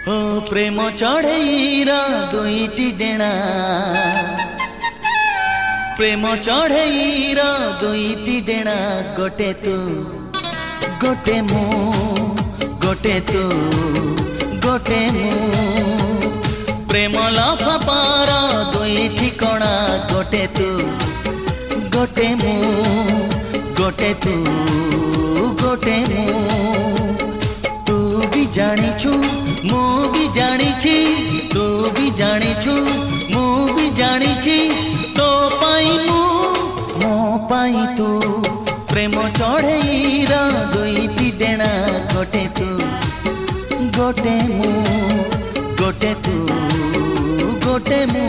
ओ प्रेम चढ़ेईर दुईटी डेणा प्रेम चढ़ेईर दुईटी डेणा गोटे तू गोटे मु गोटे तू गोटे मु प्रेम लफापार दुईटी कणा गोटे तू गोटे मु गोटे तू गोटे मु तू भी जानिछु मु भी जानिछि तू भी जानिछु मु भी जानिछि तो पाई मु मो पाई तू प्रेम चढ़ेईर दुईटी डेणा गोटे तू गोटे मु गोटे तू गोटे मु।